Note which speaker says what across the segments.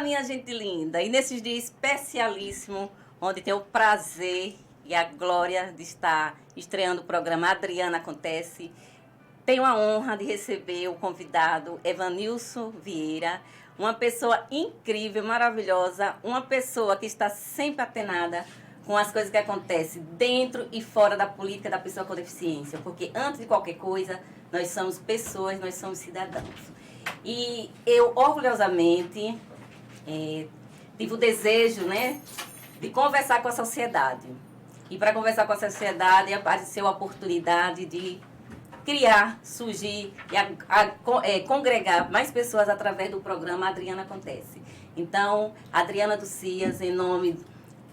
Speaker 1: minha gente linda! E nesses dias especialíssimos, onde tenho o prazer e a glória de estar estreando o programa Adriana Acontece, tenho a honra de receber o convidado Evanilson Vieira, uma pessoa incrível, maravilhosa, uma pessoa que está sempre atenada com as coisas que acontecem dentro e fora da política da pessoa com deficiência, porque antes de qualquer coisa, nós somos pessoas, nós somos cidadãos. E eu, orgulhosamente, tive o desejo, né, de conversar com a sociedade. E para conversar com a sociedade, apareceu a oportunidade de criar, surgir e congregar mais pessoas através do programa Adriana Acontece. Então, Adriana dos Cias, em nome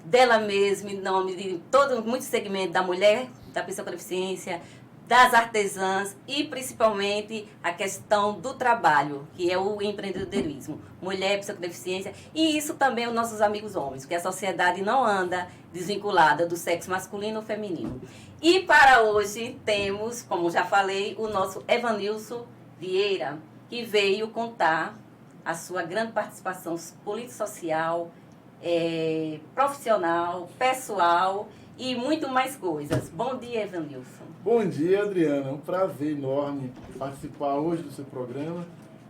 Speaker 1: dela mesma, em nome de muito segmento da mulher, da pessoa com deficiência, das artesãs e principalmente a questão do trabalho, que é o empreendedorismo. Mulher, pessoa com deficiência, e isso também os nossos amigos homens, porque a sociedade não anda desvinculada do sexo masculino ou feminino. E para hoje temos, como já falei, o nosso Evanilson Vieira, que veio contar a sua grande participação político-social, profissional, pessoal e muito mais coisas. Bom dia, Evanilson.
Speaker 2: Bom dia, Adriana. É um prazer enorme participar hoje do seu programa.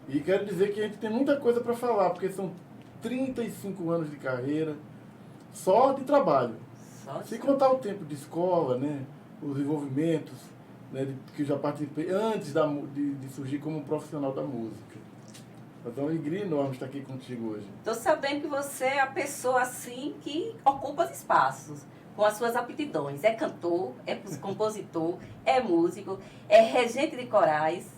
Speaker 2: E quero dizer que a gente tem muita coisa para falar, porque são 35 anos de carreira só de trabalho. Se contar o tempo de escola, né, os envolvimentos, né, que eu já participei antes de surgir como um profissional da música. Mas é uma alegria enorme estar aqui contigo hoje.
Speaker 1: Estou sabendo que você é a pessoa assim que ocupa os espaços com as suas aptidões. É cantor, é compositor, é músico, é regente de corais.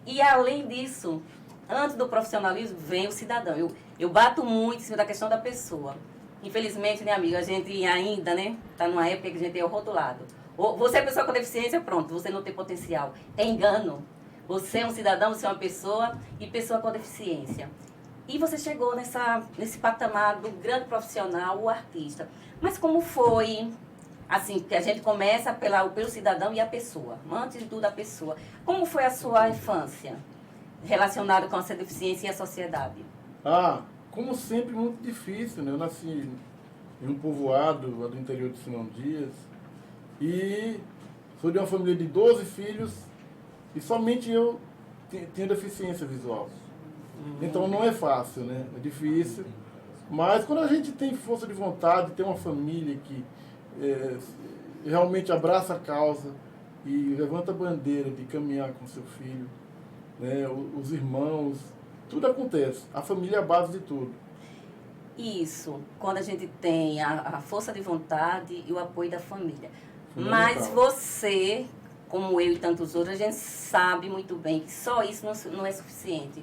Speaker 1: E além disso, antes do profissionalismo, vem o cidadão. Eu bato muito em cima da questão da pessoa. Infelizmente, né, amiga, a gente ainda, né, está numa época que a gente é rotulado. Você é pessoa com deficiência, pronto, você não tem potencial. É engano. Você é um cidadão, você é uma pessoa e pessoa com deficiência. E você chegou nesse patamar do grande profissional, o artista. Mas como foi, assim, que a gente começa pelo cidadão e a pessoa, antes de tudo a pessoa. Como foi a sua infância relacionada com essa deficiência e a sociedade?
Speaker 2: Como sempre, muito difícil, né? Eu nasci em um povoado lá do interior de Simão Dias e sou de uma família de 12 filhos e somente eu tenho deficiência visual. Então não é fácil, né? É difícil. Mas quando a gente tem força de vontade, tem uma família que realmente abraça a causa e levanta a bandeira de caminhar com seu filho, né? Os irmãos, tudo acontece. A família é a base de tudo.
Speaker 1: Isso, quando a gente tem a força de vontade e o apoio da família. Mas você, como eu e tantos outros, a gente sabe muito bem que só isso não é suficiente.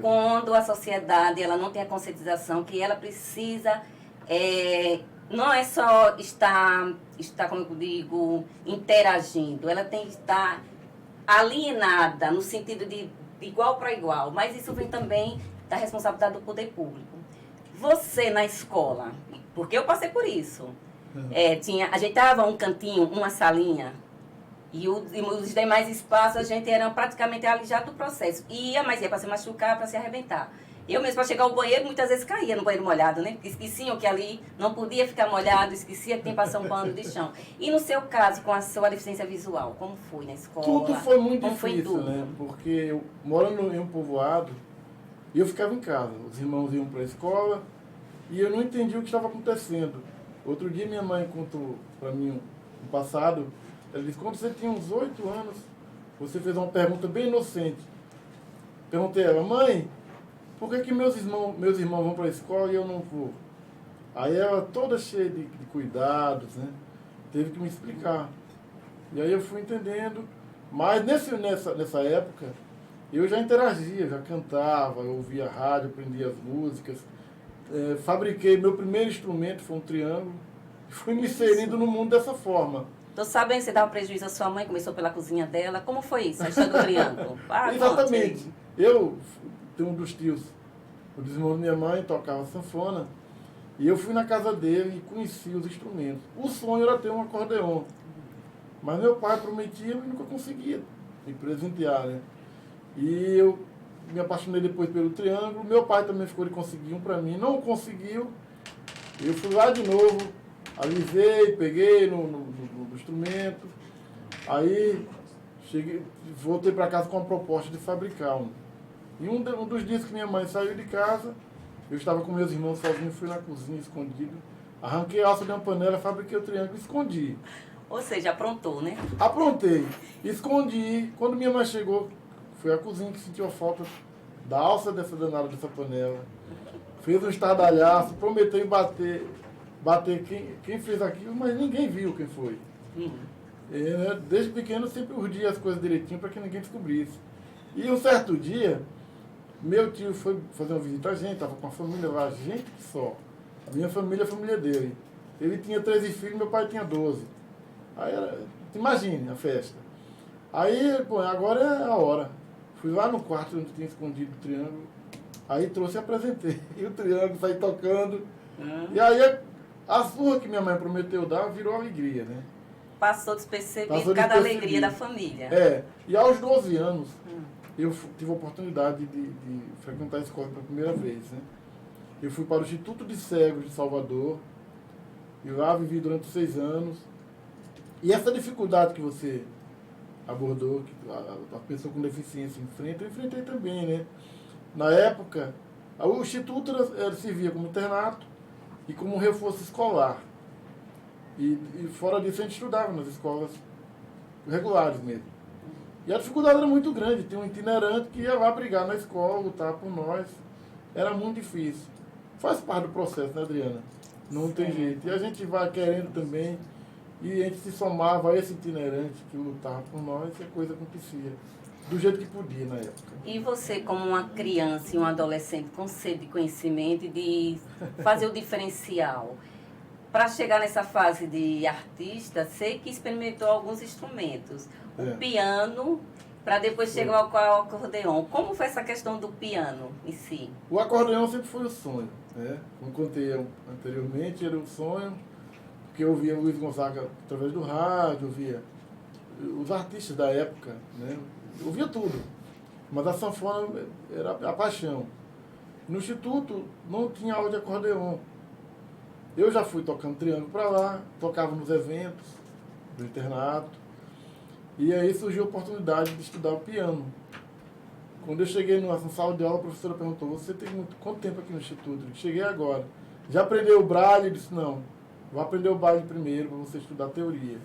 Speaker 1: Quando a sociedade ela não tem a conscientização que ela precisa, não é só estar, como eu digo, interagindo, ela tem que estar alienada no sentido de igual para igual, mas isso vem também da responsabilidade do poder público. Você na escola, porque eu passei por isso, ajeitava um cantinho, uma salinha, e os demais espaços a gente era praticamente alijado do processo. Ia para se machucar, para se arrebentar. Eu mesmo, para chegar ao banheiro, muitas vezes caía no banheiro molhado, né? Esqueciam que ali não podia ficar molhado, esquecia que tem que passar um pano de chão. E no seu caso, com a sua deficiência visual, como foi na escola?
Speaker 2: Tudo foi muito difícil, né? Porque eu, morando em um povoado, eu ficava em casa. Os irmãos iam para a escola e eu não entendia o que estava acontecendo. Outro dia minha mãe contou para mim no passado. Ela disse, quando você tinha uns 8 anos, você fez uma pergunta bem inocente. Perguntei a ela, mãe, por que meus irmãos vão para a escola e eu não vou? Aí ela, toda cheia de cuidados, né, teve que me explicar. E aí eu fui entendendo. Mas nessa época, eu já interagia, já cantava, eu ouvia rádio, aprendia as músicas. Fabriquei, meu primeiro instrumento foi um triângulo. E fui me inserindo no mundo dessa forma.
Speaker 1: Tô sabendo que você dava prejuízo à sua mãe, começou pela cozinha dela. Como foi isso, a história do triângulo?
Speaker 2: Exatamente. Eu tenho um dos tios, o irmão da minha mãe, tocava sanfona, e eu fui na casa dele e conheci os instrumentos. O sonho era ter um acordeon, mas meu pai prometia e nunca conseguia me presentear, né? E eu me apaixonei depois pelo triângulo. Meu pai também ficou de conseguir um para mim, não conseguiu. Eu fui lá de novo, alisei, peguei no instrumento. Aí voltei para casa com a proposta de fabricar um. E um dos dias que minha mãe saiu de casa, eu estava com meus irmãos sozinho, fui na cozinha escondido, arranquei a alça de uma panela, fabriquei o triângulo e escondi.
Speaker 1: Ou seja, aprontou, né?
Speaker 2: Aprontei, escondi. Quando minha mãe chegou, foi a cozinha que sentiu a falta da alça dessa danada dessa panela. Fez um estardalhaço, prometeu em bater quem fez aquilo, mas ninguém viu quem foi. E, né, desde pequeno eu sempre urdia as coisas direitinho para que ninguém descobrisse. E um certo dia, meu tio foi fazer uma visita a gente, estava com a família lá, gente que só. A minha família é a família dele. Ele tinha 13 filhos, meu pai tinha 12. Aí imagine a festa. Aí, pô, agora é a hora. Fui lá no quarto onde tinha escondido o triângulo, aí trouxe e apresentei. E o triângulo saí tocando. E aí a surra que minha mãe prometeu dar virou alegria, né?
Speaker 1: Passou despercebido cada alegria da família.
Speaker 2: É, e aos 12 anos, eu tive a oportunidade de frequentar a escola pela primeira vez, né? Eu fui para o Instituto de Cegos de Salvador, e lá vivi durante 6 anos. E essa dificuldade que você abordou, que a pessoa com deficiência enfrenta, eu enfrentei também, né? Na época, o Instituto servia como internato e como reforço escolar. E fora disso a gente estudava nas escolas regulares mesmo. E a dificuldade era muito grande, tinha um itinerante que ia lá brigar na escola, lutar por nós. Era muito difícil. Faz parte do processo, né, Adriana? Não tem jeito. E a gente vai querendo também, e a gente se somava a esse itinerante que lutava por nós, e a coisa acontecia. Do jeito que podia na época.
Speaker 1: E você, como uma criança e um adolescente com sede de conhecimento e de fazer o diferencial, para chegar nessa fase de artista, sei que experimentou alguns instrumentos. O piano, para depois chegar ao acordeon. Como foi essa questão do piano em si?
Speaker 2: O acordeão sempre foi o sonho, né? Como contei anteriormente, era o sonho, porque eu via Luiz Gonzaga através do rádio, eu via os artistas da época, né? Eu via tudo, mas a sanfona era a paixão. No Instituto não tinha aula de acordeon. Eu já fui tocando triângulo para lá, tocava nos eventos do internato, e aí surgiu a oportunidade de estudar o piano. Quando eu cheguei numa sala de aula, a professora perguntou: você tem quanto tempo aqui no Instituto? Eu cheguei agora. Já aprendeu o braille? Eu disse: não, vou aprender o braille primeiro para você estudar a teoria.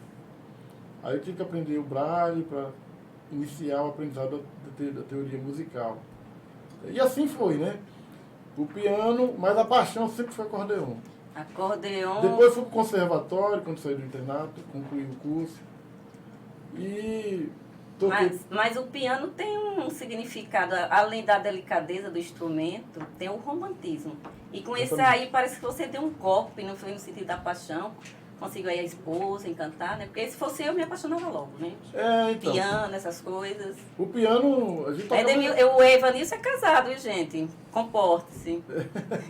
Speaker 2: Aí eu tive que aprender o braille para iniciar o aprendizado da teoria musical. E assim foi, né? O piano, mas a paixão sempre foi acordeon.
Speaker 1: Acordeon.
Speaker 2: Depois fui para o conservatório, quando saí do internato, concluí o curso. E toquei.
Speaker 1: Mas o piano tem um significado, além da delicadeza do instrumento, tem o romantismo. E com esse aí parece que você deu um golpe, não foi no sentido da paixão. Conseguiu aí a esposa, encantar, né? Porque se fosse eu, me apaixonava logo, né?
Speaker 2: Então.
Speaker 1: Piano, essas coisas.
Speaker 2: O piano, a gente tocava...
Speaker 1: O Evanilson é casado, viu, gente? Comporte-se.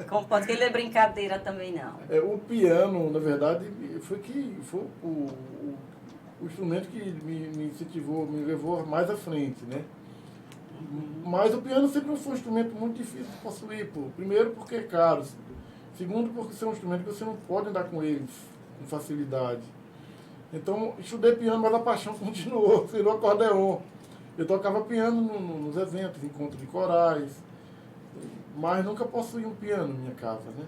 Speaker 1: Comporte, que ele é brincadeira também, não.
Speaker 2: O piano, na verdade, foi o instrumento que me incentivou, me levou mais à frente, né? Mas o piano sempre foi um instrumento muito difícil de possuir, pô. Primeiro porque é caro. Segundo porque é um instrumento que você não pode andar com ele com facilidade. Então, estudei piano, mas a paixão continuou, virou acordeon. Eu tocava piano nos eventos, encontros de corais, mas nunca possuí um piano na minha casa, né?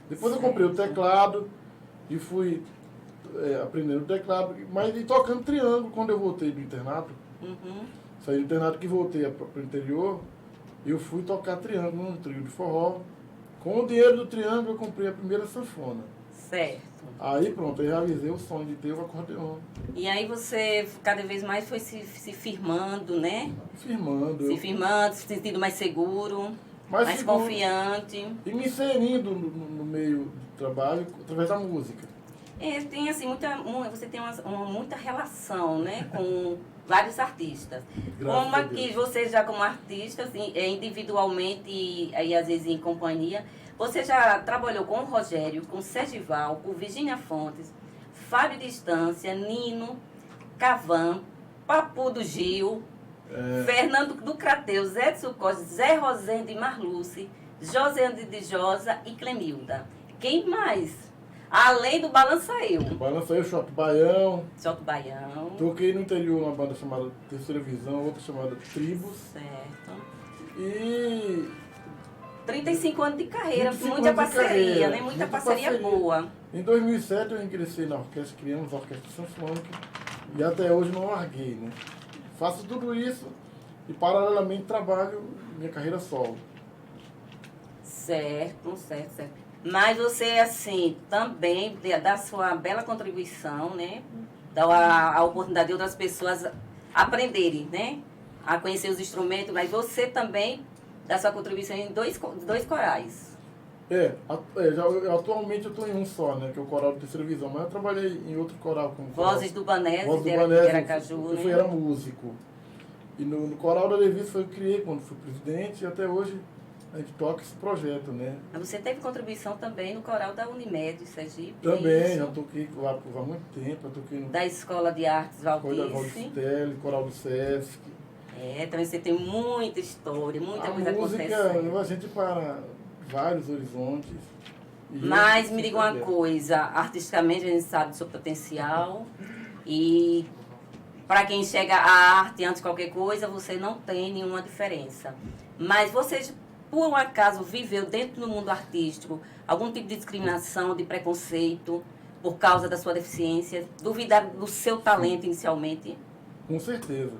Speaker 2: Depois eu comprei o teclado e fui aprendendo o teclado, mas e tocando triângulo quando eu voltei do internato. Saí do internato que voltei para o interior, eu fui tocar triângulo num trio de forró. Com o dinheiro do triângulo eu comprei a primeira sanfona.
Speaker 1: Certo.
Speaker 2: Aí pronto, eu realizei o sonho de ter o acordeon.
Speaker 1: E aí você cada vez mais foi se firmando, né?
Speaker 2: Se
Speaker 1: firmando, se sentindo mais seguro, mais seguro, confiante.
Speaker 2: E me inserindo no meio do trabalho através da música.
Speaker 1: Tem assim, você tem muita relação, né, com vários artistas. Como aqui você já como artista, assim, individualmente e às vezes em companhia, você já trabalhou com o Rogério, com o Sergival, com Virgínia Fontes, Fábio Distância, Nino, Cavan, Papu do Gil. Fernando do Crateu, Zé de Sucote, Zé Rosendo e Marluce, Joseane de Josa e Clemilda. Quem mais? Além do Balança Eu.
Speaker 2: Balança Eu, Shot Baião.
Speaker 1: Shot Baião.
Speaker 2: Toquei no interior uma banda chamada Terceira Visão, outra chamada Tribos.
Speaker 1: Certo.
Speaker 2: E
Speaker 1: 35 anos de carreira, muita parceria, né? Muita parceria boa.
Speaker 2: Em 2007 eu ingressei na orquestra, criamos a Orquestra Sinfônica e até hoje não larguei, né? Faço tudo isso e paralelamente trabalho minha carreira solo.
Speaker 1: Certo, certo, certo. Mas você, assim, também dá sua bela contribuição, né? Dá a oportunidade de outras pessoas aprenderem, né? A conhecer os instrumentos, mas você também dá sua contribuição em dois corais.
Speaker 2: Atualmente eu estou em um só, né? Que é o Coral de Terceira Visão, mas eu trabalhei em outro coral como
Speaker 1: Vozes do Banese,
Speaker 2: Vozes
Speaker 1: de
Speaker 2: do Banese,
Speaker 1: Aracaju,
Speaker 2: eu era músico. E no Coral da Levis foi eu criei quando fui presidente e até hoje a gente toca esse projeto, né?
Speaker 1: Mas você teve contribuição também no coral da Unimed, Sergipe?
Speaker 2: Também, já toquei lá por há muito tempo. Eu toquei no
Speaker 1: da Escola de Artes Valdice.
Speaker 2: Escola da Valdice, Coral do Sesc.
Speaker 1: Também você tem muita história, muita coisa acontecendo.
Speaker 2: A música, a gente para vários horizontes.
Speaker 1: Mas me diga uma coisa, artisticamente a gente sabe do seu potencial e para quem chega à arte antes de qualquer coisa, você não tem nenhuma diferença. Mas você, por um acaso, viveu dentro do mundo artístico algum tipo de discriminação, de preconceito por causa da sua deficiência? Duvidar do seu talento inicialmente?
Speaker 2: Com certeza.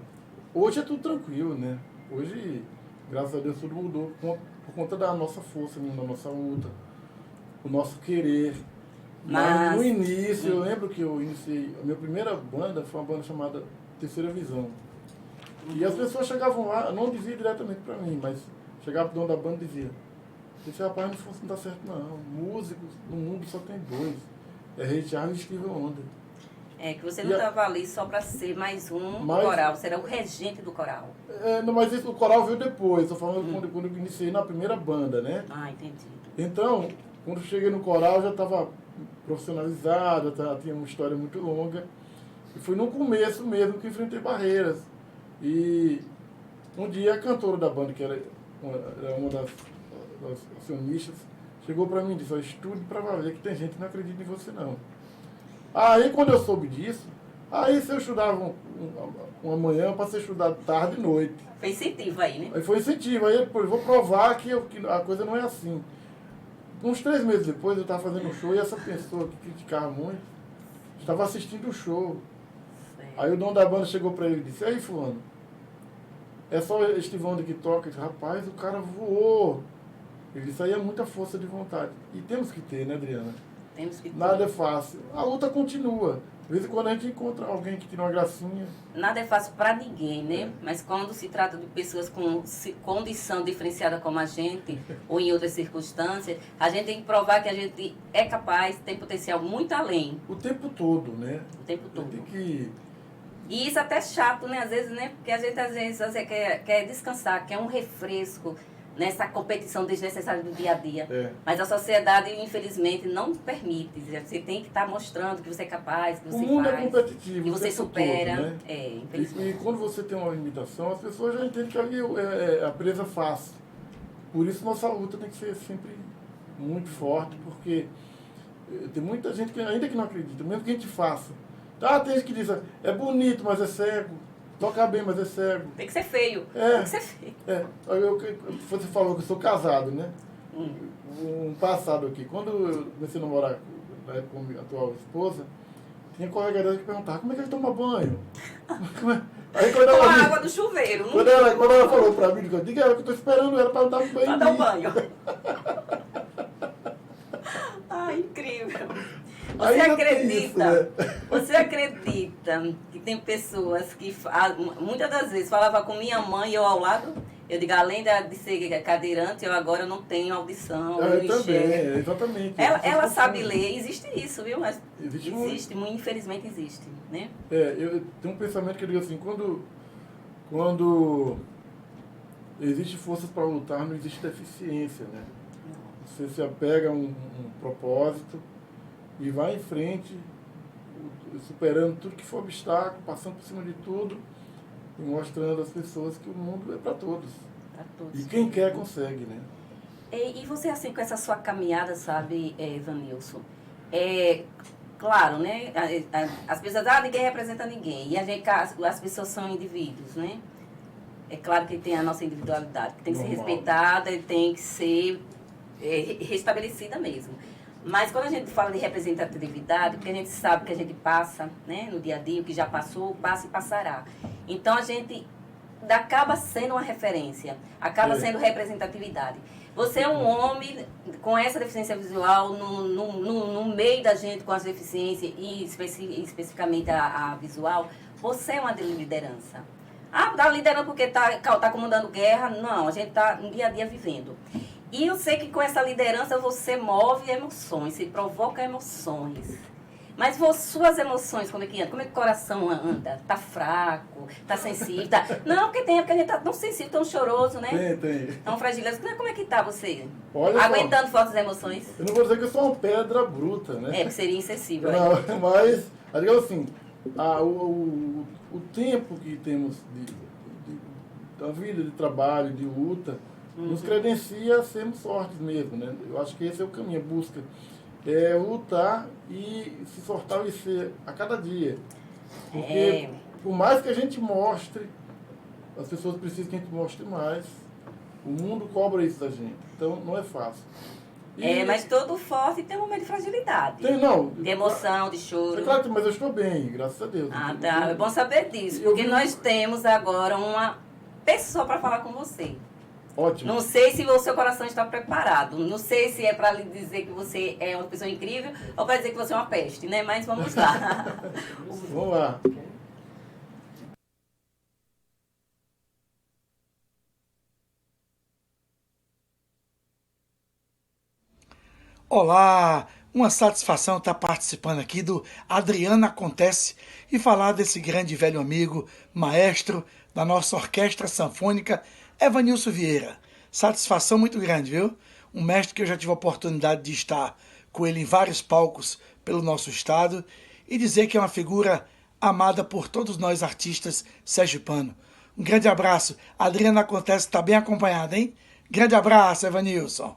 Speaker 2: Hoje é tudo tranquilo, né? Hoje, graças a Deus, tudo mudou por conta da nossa força, da nossa luta, o nosso querer. Mas no início, eu lembro que eu iniciei, a minha primeira banda foi uma banda chamada Terceira Visão. E as pessoas chegavam lá, não diziam diretamente para mim, mas chegava pro dono da banda e dizia: esse rapaz não dá certo não, músicos no mundo só tem dois, é Ray Charles e Steve Wonder.
Speaker 1: Que você não estava ali só para ser mais um coral, você era o regente do coral.
Speaker 2: Não, mas o coral veio depois, estou falando quando eu iniciei na primeira banda, né?
Speaker 1: Ah, entendi.
Speaker 2: Então, quando eu cheguei no coral, já estava profissionalizado, tinha uma história muito longa. E foi no começo mesmo que enfrentei barreiras. E um dia a cantora da banda, que era uma das acionistas, chegou para mim e disse: estude para valer, que tem gente que não acredita em você não. Aí quando eu soube disso, aí se eu estudava uma manhã, eu passei a estudar tarde e noite.
Speaker 1: Foi incentivo aí, né?
Speaker 2: Aí foi incentivo, aí depois vou provar que a coisa não é assim. Uns 3 meses depois eu estava fazendo um show e essa pessoa que criticava muito estava assistindo o show. Aí o dono da banda chegou para ele e disse: aí fulano, é só este Wonder que toca? Eu disse: rapaz, o cara voou. Ele disse: aí é muita força de vontade. E temos que ter, né, Adriana?
Speaker 1: Temos que ter.
Speaker 2: Nada é fácil. A luta continua. De vez em quando a gente encontra alguém que tira uma gracinha.
Speaker 1: Nada é fácil para ninguém, né? Mas quando se trata de pessoas com condição diferenciada como a gente, ou em outras circunstâncias, a gente tem que provar que a gente é capaz, tem potencial muito além.
Speaker 2: O tempo todo, né?
Speaker 1: O tempo todo.
Speaker 2: Tem que...
Speaker 1: E isso até é chato, né? Às vezes, né? Porque a gente, às vezes, quer descansar, quer um refresco nessa competição desnecessária do dia a dia. Mas a sociedade, infelizmente, não permite. Você tem que estar mostrando que você é capaz, que você faz.
Speaker 2: O mundo é competitivo.
Speaker 1: E você supera.
Speaker 2: Todo, né?
Speaker 1: Infelizmente.
Speaker 2: E quando você tem uma limitação, as pessoas já entendem que ali é a presa fácil. Por isso nossa luta tem que ser sempre muito forte, porque tem muita gente que ainda que não acredita, mesmo que a gente faça. Tem gente que diz: é bonito, mas é cego. Toca bem, mas é cego.
Speaker 1: Tem que ser feio. Tem que ser feio.
Speaker 2: Você falou que eu sou casado, né? Um passado aqui. Quando eu comecei a namorar com a minha atual esposa, tinha colega dela que perguntava: como é que ele toma banho? Aí,
Speaker 1: com a água do chuveiro.
Speaker 2: Quando ela falou pra mim, eu digo: ela que eu tô esperando ela para dar um banho.
Speaker 1: Para dar um banho. Incrível. Você acredita que tem pessoas que, muitas das vezes, falava com minha mãe e eu ao lado, eu digo, além de ser cadeirante, eu agora não tenho audição,
Speaker 2: eu também, exatamente.
Speaker 1: Ela sabe ler, existe isso, viu? Mas existe, infelizmente existe, né?
Speaker 2: Eu tenho um pensamento que eu digo assim: quando existe forças para lutar, não existe deficiência, né? Você se apega a um propósito e vai em frente, superando tudo que for obstáculo, passando por cima de tudo, e mostrando às pessoas que o mundo é para todos.
Speaker 1: Para todos.
Speaker 2: E quem quer consegue, né?
Speaker 1: E você, assim, com essa sua caminhada, sabe, Vanilson, claro, né, as pessoas, ninguém representa ninguém, e as pessoas são indivíduos, né? É claro que tem a nossa individualidade, que tem que ser respeitada e tem que ser restabelecida mesmo. Mas quando a gente fala de representatividade, porque a gente sabe que a gente passa, né, no dia a dia, o que já passou, passa e passará. Então a gente acaba sendo uma referência, acaba sendo representatividade. Você é um homem com essa deficiência visual no meio da gente com as deficiências e especificamente a visual, você é uma liderança. Tá liderando porque tá comandando guerra? Não, a gente tá no dia a dia vivendo. E eu sei que com essa liderança você move emoções, você provoca emoções. Mas suas emoções, como é que anda? Como é que o coração anda? Tá fraco? Tá sensível? Não, porque a gente tá tão sensível, tão choroso, né?
Speaker 2: Tem.
Speaker 1: Tão fragiloso. Como é que tá você?
Speaker 2: Olha
Speaker 1: aguentando fortes emoções?
Speaker 2: Eu não vou dizer que eu sou uma pedra bruta, né?
Speaker 1: Porque seria insensível.
Speaker 2: Não, mas, digamos assim, o tempo que temos da vida, de trabalho, de luta, nos credencia a sermos fortes mesmo, né? Eu acho que esse é o caminho, a busca. É lutar e se fortalecer a cada dia. Porque por mais que a gente mostre, as pessoas precisam que a gente mostre mais. O mundo cobra isso da gente. Então não é fácil.
Speaker 1: Mas todo forte tem um momento de fragilidade. De emoção, de choro.
Speaker 2: É claro, mas eu estou bem, graças a Deus.
Speaker 1: Tá. É bom saber disso, porque nós temos agora uma pessoa para falar com você.
Speaker 2: Ótimo.
Speaker 1: Não sei se o seu coração está preparado. Não sei se é para lhe dizer que você é uma pessoa incrível ou para dizer que você é uma peste, né? Mas vamos lá.
Speaker 2: Vamos lá.
Speaker 3: Olá, uma satisfação estar participando aqui do Adriana Acontece e falar desse grande velho amigo, maestro da nossa Orquestra Sanfônica, Evanilson Vieira. Satisfação muito grande, viu? Um mestre que eu já tive a oportunidade de estar com ele em vários palcos pelo nosso estado e dizer que é uma figura amada por todos nós artistas sergipanos. Um grande abraço. A Adriana Acontece está bem acompanhada, hein? Grande abraço, Evanilson.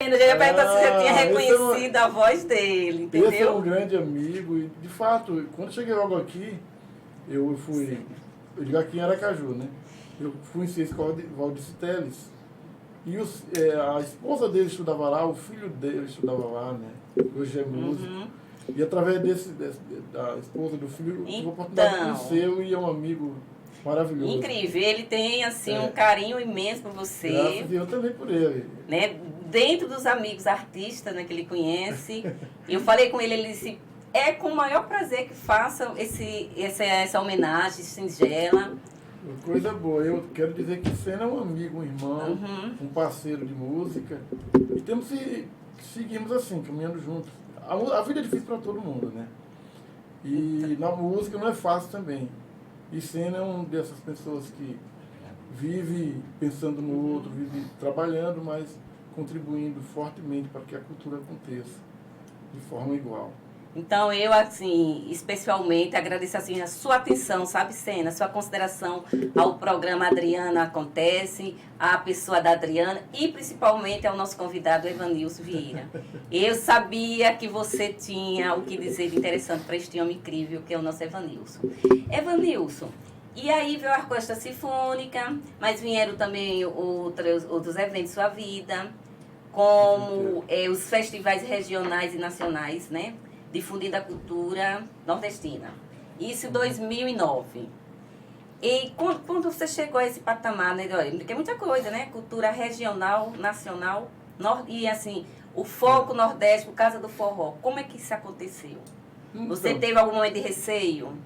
Speaker 1: Eu já ia perguntar se você tinha reconhecido a voz dele, entendeu?
Speaker 2: Esse é um grande amigo e, de fato, quando eu cheguei logo aqui, eu digo aqui em Aracaju, né? Eu fui em escola de Valdice Teles. E a esposa dele estudava lá, o filho dele estudava lá, né? Hoje é músico. E através da esposa do filho, eu tive a oportunidade de conhecê-lo e é um amigo maravilhoso.
Speaker 1: Incrível. Ele tem, assim, um carinho imenso por você.
Speaker 2: Graças, e eu também por ele.
Speaker 1: Né? Dentro dos amigos artistas, né, que ele conhece. Eu falei com ele, ele disse, é com o maior prazer que faça essa homenagem singela.
Speaker 2: Coisa boa. Eu quero dizer que Sena é um amigo, um irmão, um parceiro de música. E temos que seguirmos assim, caminhando juntos. A vida é difícil para todo mundo, né? E na música não é fácil também. E Sena é uma dessas pessoas que vive pensando no outro, vive trabalhando, mas contribuindo fortemente para que a cultura aconteça de forma igual.
Speaker 1: Então, eu, assim, especialmente agradeço, assim, a sua atenção, sabe, Sena? A sua consideração ao programa Adriana Acontece, à pessoa da Adriana e, principalmente, ao nosso convidado, Evanilson Vieira. Eu sabia que você tinha o que dizer de interessante para este homem incrível, que é o nosso Evanilson. Evanilson, e aí veio a Orquestra Sinfônica, mas vieram também outros eventos da sua vida, como os festivais regionais e nacionais, né? Difundindo a cultura nordestina. Isso em 2009. E quando você chegou a esse patamar, né? Porque é muita coisa, né? Cultura regional, nacional, e assim, o foco nordeste por causa do forró. Como é que isso aconteceu? Então, você teve algum momento de receio?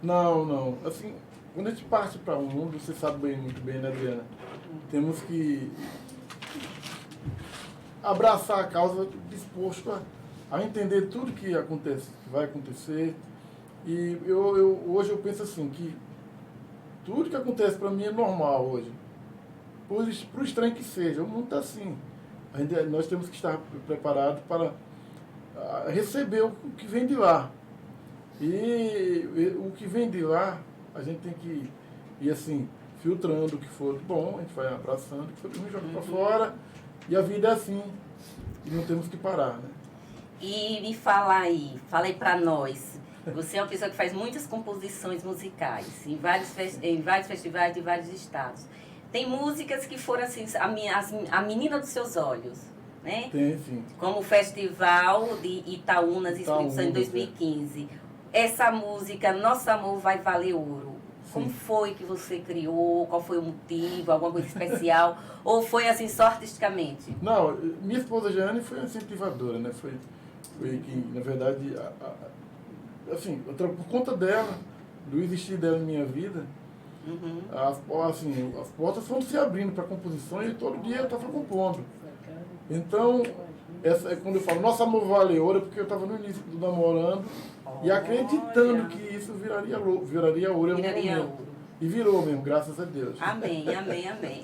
Speaker 2: Não. Assim, quando a gente parte para um mundo, você sabe muito bem, né, Adriana? Temos que abraçar a causa disposto a entender tudo que acontece, que vai acontecer. E hoje eu penso assim, que tudo que acontece para mim é normal hoje. Por estranho que seja, o mundo está assim. Nós temos que estar preparados para receber o que vem de lá. E o que vem de lá, a gente tem que ir assim, filtrando o que for bom, a gente vai abraçando, o que for ruim, joga para fora. E a vida é assim. E não temos que parar, né?
Speaker 1: E me fala aí para nós. Você é uma pessoa que faz muitas composições musicais em vários festivais de vários estados. Tem músicas que foram assim, a menina dos seus olhos, né?
Speaker 2: Tem, sim.
Speaker 1: Como o Festival de Itaúnas e Espírito Santo em 2015. Essa música, Nosso Amor Vai Valer Ouro. Sim. Como foi que você criou? Qual foi o motivo? Alguma coisa especial? Ou foi assim, só artisticamente?
Speaker 2: Não, minha esposa Jeane foi uma incentivadora, né? Foi que, na verdade, assim, por conta dela, do existir dela em minha vida, as portas foram se abrindo para composições e todo dia eu estava compondo. Então, quando eu falo Nosso Amor Vale Ouro, é porque eu estava no início do namorando e acreditando que isso viraria ouro. Viraria ouro. E virou mesmo, graças a Deus.
Speaker 1: Amém, amém, amém.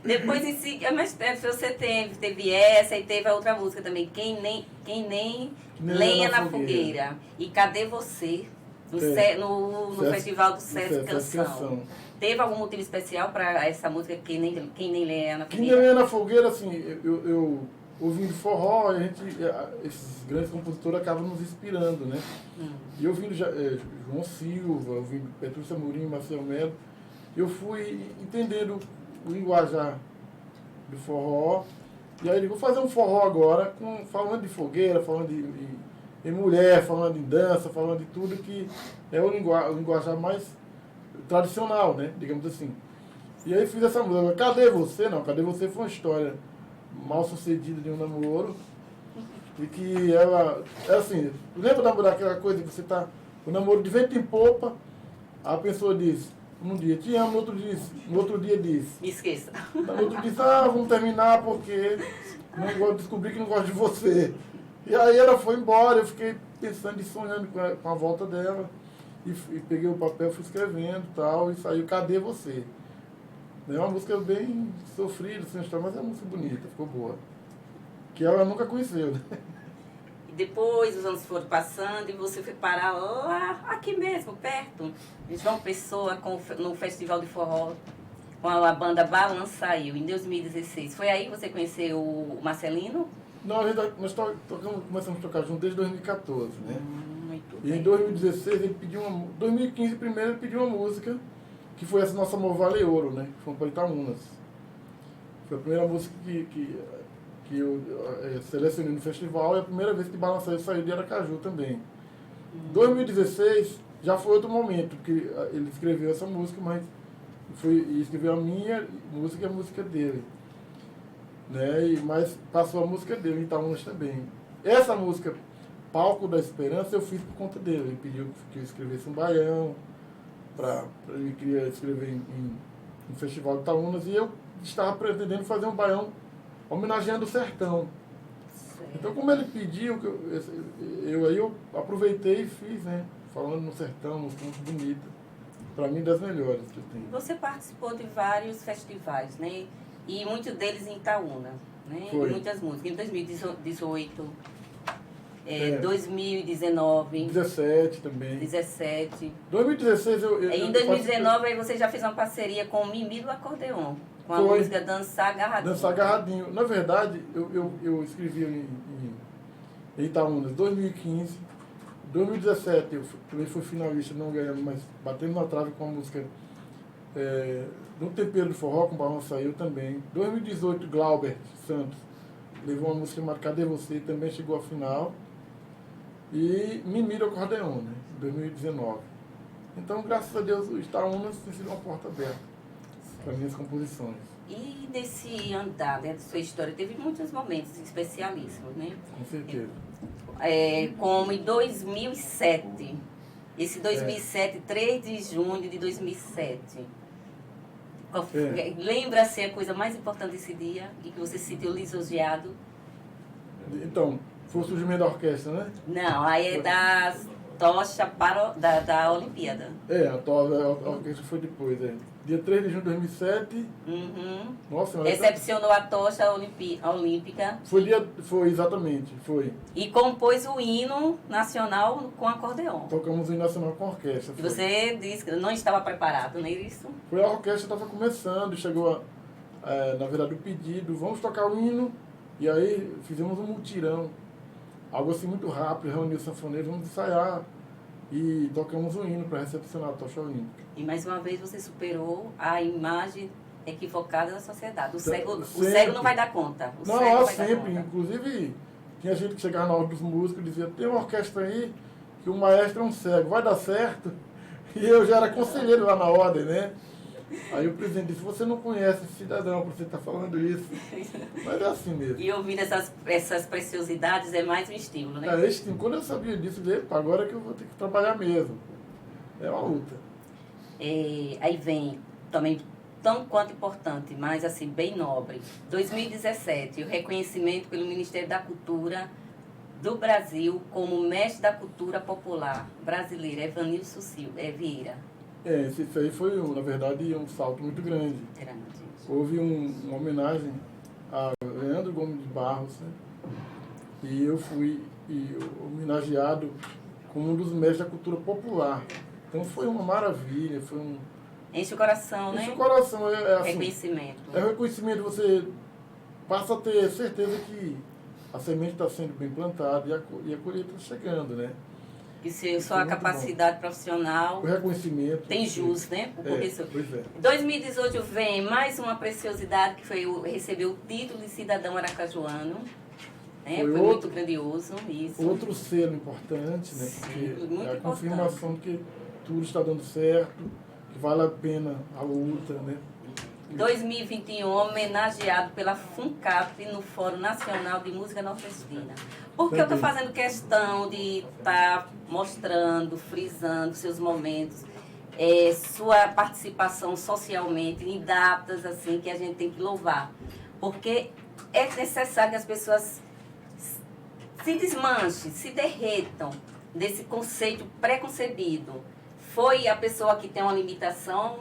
Speaker 1: Depois em si, mas você teve essa e teve a outra música também, Quem nem Lenha na Fogueira. E Cadê Você? No Festival do Sesc Canção. Teve algum motivo especial para essa música, Quem nem Lenha na Fogueira?
Speaker 2: Quem nem Lenha na Fogueira, assim, eu ouvindo forró, esses grandes compositores acabam nos inspirando, né? E ouvindo João Silva, ouvindo Petrúcia Mourinho, Marcelo Melo, eu fui entendendo o linguajar do forró. E aí eu digo, vou fazer um forró agora, falando de fogueira, falando de mulher, falando de dança, falando de tudo que é o linguajar mais tradicional, né? Digamos assim. E aí fiz essa música. Cadê Você? Não, Cadê Você foi uma história mal sucedida de um namoro. E que ela, assim, lembra daquela coisa que você tá, o namoro de vento em popa, a pessoa diz, um dia te amo, no outro dia diz.
Speaker 1: Me esqueça.
Speaker 2: No outro dia diz, vamos terminar porque descobri que não gosto de você. E aí ela foi embora, eu fiquei pensando e sonhando com a volta dela. E peguei o papel, fui escrevendo e tal, e saiu Cadê Você? É uma música bem sofrida, sem história, mas é uma música bonita, ficou boa. Que ela nunca conheceu, né?
Speaker 1: E depois os anos foram passando e você foi parar lá, aqui mesmo, perto, em João Pessoa, no Festival de Forró, com a banda Balançail, em 2016. Foi aí que você conheceu o Marcelino?
Speaker 2: Não, nós começamos a tocar junto desde 2014, né?
Speaker 1: Muito
Speaker 2: e
Speaker 1: bem.
Speaker 2: Em 2016 ele pediu 2015 primeiro ele pediu uma música, que foi essa Nosso Amor Vale Ouro, né? Que foi para Itaúnas. Foi a primeira música que eu selecionei no festival e a primeira vez que Balançaio saiu de Aracaju também. 2016 já foi outro momento, porque ele escreveu essa música, mas escreveu a minha música e a música dele. Né? Mas passou a música dele, em Itaúnas também. Essa música, Palco da Esperança, eu fiz por conta dele. Ele pediu que eu escrevesse um baião, ele queria escrever no Festival de Itaúnas, e eu estava pretendendo fazer um baião homenageando o sertão. Então, como ele pediu, eu aproveitei e fiz, né? Falando no sertão, música muito bonita. Para mim, das melhores que eu tenho.
Speaker 1: Você participou de vários festivais, né? E muitos deles em Itaúna, né?
Speaker 2: Foi.
Speaker 1: E muitas músicas. Em 2018, 2019...
Speaker 2: 17 também.
Speaker 1: 17.
Speaker 2: 2016
Speaker 1: Em 2019 aí você já fez uma parceria com o Mimi do Acordeon, com a música Dançar Agarradinho.
Speaker 2: Dançar Agarradinho. Na verdade, eu escrevi em Itaúnas 2015. 2017 eu também fui finalista, não ganhando, mas batendo na trave com a música No Tempero do Forró, com o Balançaio também. 2018, Glauber Santos levou uma música chamada Cadê Você? Também chegou à final. E Mimi do Acordeon, né? Em 2019. Então, graças a Deus, o Itaúnas tem sido uma porta aberta para minhas composições.
Speaker 1: E nesse andar, né, da sua história, teve muitos momentos especialíssimos, né?
Speaker 2: Com certeza.
Speaker 1: Como em 2007. Esse 2007, 3 de junho de 2007. Lembra-se a coisa mais importante desse dia e que você se sentiu lisonjeado?
Speaker 2: Então, foi o surgimento da orquestra, né?
Speaker 1: Não, aí é tocha da Olimpíada.
Speaker 2: A orquestra foi depois, Dia 3 de junho de 2007.
Speaker 1: Uhum.
Speaker 2: Nossa,
Speaker 1: recepcionou a tocha olímpica.
Speaker 2: Foi, exatamente, foi.
Speaker 1: E compôs o hino nacional com acordeon.
Speaker 2: Tocamos o hino nacional com a orquestra.
Speaker 1: E você disse que não estava preparado, não é isso?
Speaker 2: Foi, a orquestra estava começando, chegou, na verdade, o pedido, vamos tocar o hino, e aí fizemos um mutirão. Algo assim muito rápido, reuniu os sanfoneiros, vamos ensaiar. E tocamos o hino para recepcionar a tocha olímpica.
Speaker 1: E mais uma vez você superou a imagem equivocada da sociedade. O cego não vai dar conta.
Speaker 2: Sempre. Inclusive, tinha gente que chegava na hora dos músicos e dizia, tem uma orquestra aí que o maestro é um cego, vai dar certo? E eu já era conselheiro lá na ordem, né? Aí o presidente disse, você não conhece esse cidadão para você estar falando isso. Mas é assim mesmo.
Speaker 1: E ouvir essas preciosidades é mais um estímulo, né?
Speaker 2: Quando eu sabia disso, agora que eu vou ter que trabalhar mesmo. É uma luta.
Speaker 1: Aí vem também tão quanto importante, mas assim, bem nobre. 2017, o reconhecimento pelo Ministério da Cultura do Brasil como mestre da cultura popular brasileira, Evanilson Vieira.
Speaker 2: Isso aí foi, na verdade, um salto muito grande. Houve uma homenagem a Leandro Gomes de Barros, né? E eu fui homenageado como um dos mestres da cultura popular. Então foi uma maravilha, foi um...
Speaker 1: Enche o coração, né?
Speaker 2: Enche o coração, assim,
Speaker 1: reconhecimento.
Speaker 2: É reconhecimento, você passa a ter certeza que a semente está sendo bem plantada e a colheita está chegando, né?
Speaker 1: Que se só a capacidade profissional...
Speaker 2: O reconhecimento...
Speaker 1: Tem jus, né?
Speaker 2: Pois é.
Speaker 1: Em 2018 vem mais uma preciosidade, que foi receber o título de cidadão aracajuano. Né? Foi muito grandioso isso.
Speaker 2: Outro selo importante, né?
Speaker 1: Sim,
Speaker 2: porque
Speaker 1: muito
Speaker 2: é a
Speaker 1: importante.
Speaker 2: confirmação de que tudo está dando certo, que vale a pena a luta, né?
Speaker 1: 2021, homenageado pela FUNCAP no Fórum Nacional de Música Nordestina. Porque eu estou fazendo questão de estar mostrando, frisando seus momentos, sua participação socialmente em datas assim que a gente tem que louvar. Porque é necessário que as pessoas se desmanchem, se derretam desse conceito preconcebido. Foi a pessoa que tem uma limitação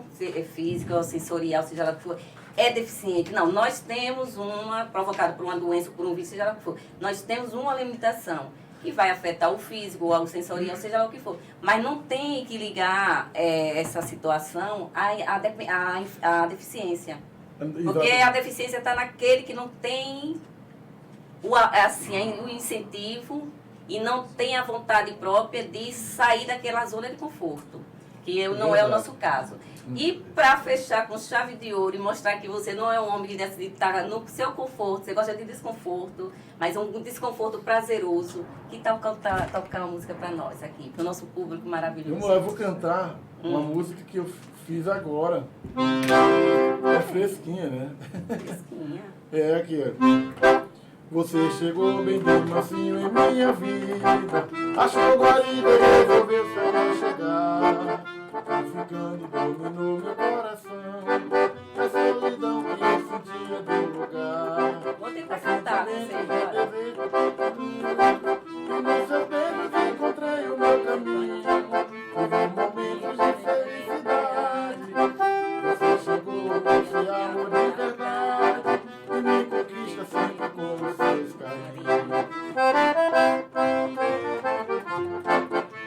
Speaker 1: física ou sensorial, seja lá o que for, é deficiente. Não, nós temos uma, provocada por uma doença, por um vício, seja lá o que for. Nós temos uma limitação que vai afetar o físico, ou o sensorial, seja lá o que for. Mas não tem que ligar essa situação à deficiência. Porque a deficiência está naquele que não tem o incentivo e não tem a vontade própria de sair daquela zona de conforto, que não é o nosso caso. E para fechar com chave de ouro e mostrar que você não é um homem que decide estar no seu conforto, você gosta de desconforto, mas um desconforto prazeroso, que tal tocar uma música para nós aqui, para o nosso público maravilhoso?
Speaker 2: Vamos lá, eu vou cantar uma música que eu fiz agora. É fresquinha, né?
Speaker 1: Fresquinha.
Speaker 2: É aqui, ó. Você chegou bem de mansinho em minha vida, achou guarida e resolveu sem chegar. Fui ficando e dominou meu coração, a solidão que eu sentia do lugar.
Speaker 1: Vou tentar cantar, não sei agora.
Speaker 2: E nos seus beijos encontrei o meu caminho, vivi momentos de felicidade. Você chegou, esse amor de verdade, e me conquista sempre com os seus carinhos.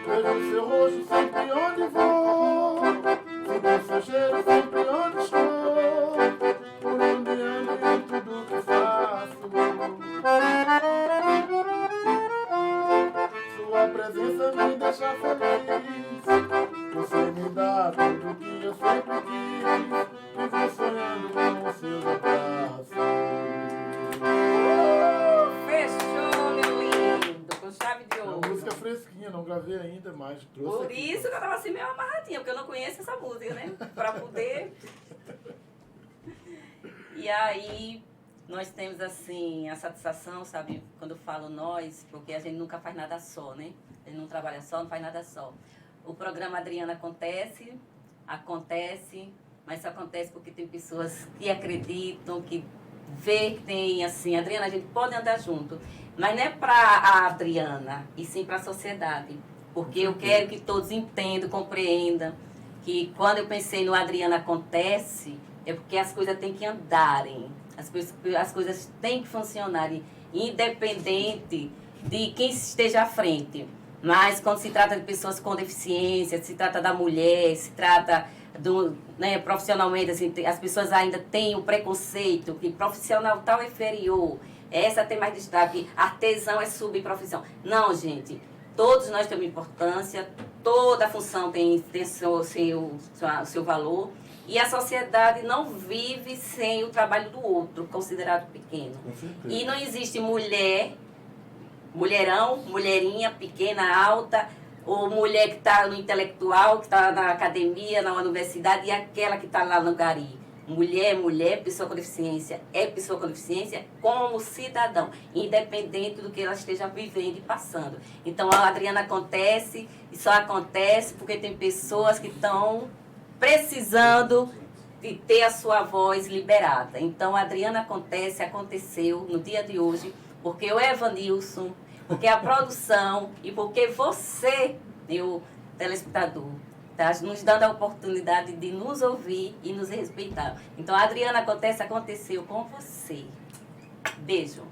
Speaker 2: Vejo seu rosto sempre onde vou, sinto seu cheiro sempre onde estou, por onde ando e em tudo que faço. Sua presença me deixa feliz, você me dá tudo que eu sempre quis, e vou sonhando com os seus abraços.
Speaker 1: Fechou, meu lindo, com chave de
Speaker 2: É
Speaker 1: ouro.
Speaker 2: uma música fresquinha, não gravei ainda, mas trouxe
Speaker 1: Por
Speaker 2: aqui.
Speaker 1: isso que eu tava assim meio amarradinha, porque eu não conheço essa música, né? Pra poder... E aí, nós temos assim, a satisfação, sabe, quando eu falo nós, porque a gente nunca faz nada só, né? A gente não trabalha só, não faz nada só. O programa Adriana acontece, mas só acontece porque tem pessoas que acreditam, que vê que tem assim, Adriana, a gente pode andar junto, mas não é para a Adriana, e sim para a sociedade. porque eu quero que todos entendam, compreendam, que quando eu pensei no Adriana Acontece, é porque as coisas têm que andarem, as coisas têm que funcionarem, independente de quem esteja à frente. Mas quando se trata de pessoas com deficiência, se trata da mulher, se trata profissionalmente, assim, as pessoas ainda têm o preconceito que profissional tal é inferior, essa tem mais destaque, artesão é subprofissão. Não, gente, todos nós temos importância, toda função tem seu valor, e a sociedade não vive sem o trabalho do outro, considerado pequeno. E não existe mulher, mulherão, mulherinha, pequena, alta, ou mulher que está no intelectual, que está na academia, na universidade, e aquela que está lá no gari. Mulher, pessoa com deficiência, é pessoa com deficiência como cidadão, independente do que ela esteja vivendo e passando. Então, a Adriana Acontece, e só acontece porque tem pessoas que estão precisando de ter a sua voz liberada. Então, a Adriana aconteceu no dia de hoje, porque o Evanilson, porque a produção e porque você, meu telespectador, está nos dando a oportunidade de nos ouvir e nos respeitar. Então, a Adriana aconteceu com você. Beijo.